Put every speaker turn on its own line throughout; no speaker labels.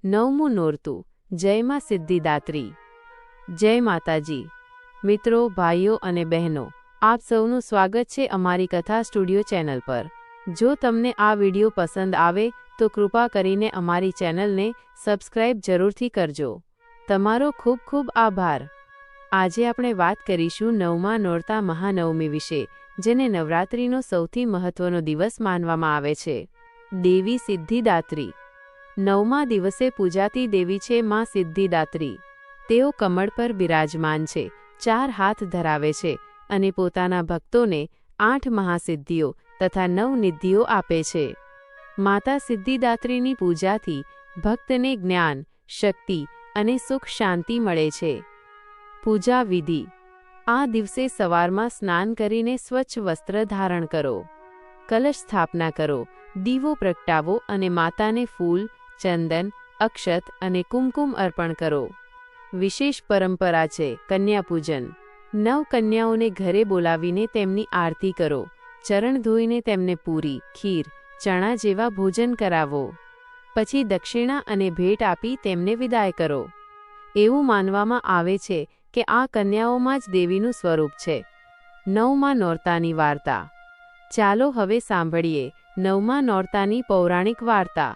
નવમું નોરતું, જય માં સિદ્ધિદાત્રી. જય માતાજી. મિત્રો, ભાઈઓ અને બહેનો, આપ સૌનું સ્વાગત છે અમારી કથા સ્ટુડિયો ચેનલ પર. જો તમને આ વિડિયો પસંદ આવે તો કૃપા કરીને અમારી ચેનલને સબસ્ક્રાઇબ જરૂરથી કરજો. તમારો ખૂબ ખૂબ આભાર. આજે આપણે વાત કરીશું નવમા નોરતા મહાનવમી વિશે, જેને નવરાત્રિનો સૌથી મહત્વનો દિવસ માનવામાં આવે છે. દેવી સિદ્ધિદાત્રી. નવમા દિવસે પૂજાતી દેવી છે માં સિદ્ધિદાત્રી. તેઓ કમળ પર બિરાજમાન છે, 4 હાથ ધરાવે છે અને પોતાના ભક્તોને 8 મહાસિદ્ધિઓ તથા 9 નિધિઓ આપે છે. માતા સિદ્ધિદાત્રીની પૂજાથી ભક્તને જ્ઞાન, શક્તિ અને સુખ શાંતિ મળે છે. પૂજા વિધિ. આ દિવસે સવારમાં સ્નાન કરીને સ્વચ્છ વસ્ત્ર ધારણ કરો. કલશ સ્થાપના કરો, દીવો પ્રગટાવો અને માતાને ફૂલ, ચંદન, અક્ષત અને કુમકુમ અર્પણ કરો. વિશેષ પરંપરા છે કન્યા પૂજન. 9 કન્યાઓને ઘરે બોલાવીને તેમની આરતી કરો. ચરણ ધોઈને તેમને પૂરી, ખીર, ચણા જેવા ભોજન કરાવો. પછી દક્ષિણા અને ભેટ આપી તેમને વિદાય કરો. એવું માનવામાં આવે છે કે આ કન્યાઓમાં જ દેવીનું સ્વરૂપ છે. નવમા નોરતાની વાર્તા. ચાલો હવે સાંભળીએ નવમા નોરતાની પૌરાણિક વાર્તા.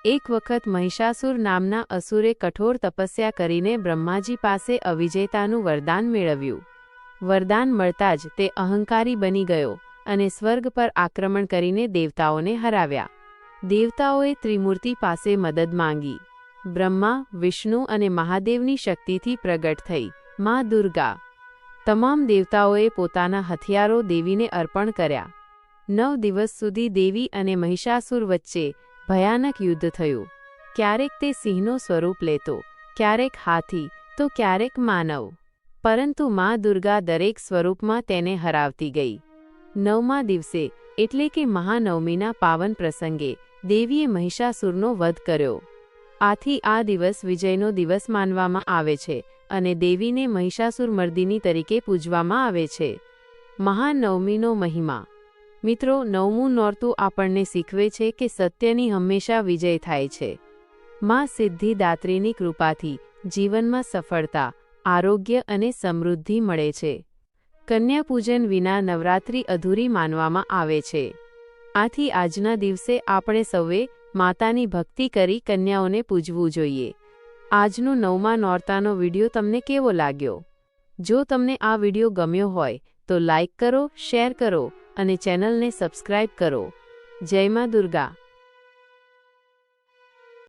એક વખત મહિષાસુર નામના અસુરે કઠોર તપસ્યા કરીને બ્રહ્માજી પાસે અવિજેતાનું વરદાન મેળવ્યું. વરદાન મળતા જ તે અહંકારી બની ગયો અને સ્વર્ગ પર આક્રમણ કરીને દેવતાઓને હરાવ્યા. દેવતાઓએ ત્રિમૂર્તિ પાસે મદદ માંગી. બ્રહ્મા, વિષ્ણુ અને મહાદેવની શક્તિથી પ્રગટ થઈ માં દુર્ગા. તમામ દેવતાઓએ પોતાના હથિયારો દેવીને અર્પણ કર્યા. 9 દિવસ સુધી દેવી અને મહિષાસુર વચ્ચે ભયાનક યુદ્ધ થયું. ક્યારેક તે સિંહનો સ્વરૂપ લેતો, ક્યારેક હાથી તો ક્યારેક માનવ. પરંતુ માં દુર્ગા દરેક સ્વરૂપમાં તેને હરાવતી ગઈ. 9મા દિવસે એટલે કે મહાનવમીના પાવન પ્રસંગે દેવીએ મહિષાસુરનો વધ કર્યો. આથી આ દિવસ વિજયનો દિવસ માનવામાં આવે છે અને દેવીને મહિષાસુરમર્દિની તરીકે પૂજવામાં આવે છે. મહાનવમીનો મહિમા. મિત્રો, 9મું નોરતું આપણને શીખવે છે કે સત્યની હંમેશા વિજય થાય છે. માં સિદ્ધિદાત્રીની કૃપાથી જીવનમાં સફળતા, આરોગ્ય અને સમૃદ્ધિ મળે છે. કન્યા પૂજન વિના નવરાત્રિ અધૂરી માનવામાં આવે છે. આથી આજના દિવસે આપણે સૌએ માતાની ભક્તિ કરી કન્યાઓને પૂજવું જોઈએ. આજનો નવમા નોરતાનો વિડિયો તમને કેવો લાગ્યો? જો તમને આ વિડિયો ગમ્યો હોય તો લાઈક કરો, શેર કરો અને ચેનલને સબસ્ક્રાઇબ કરો. જય માં દુર્ગા.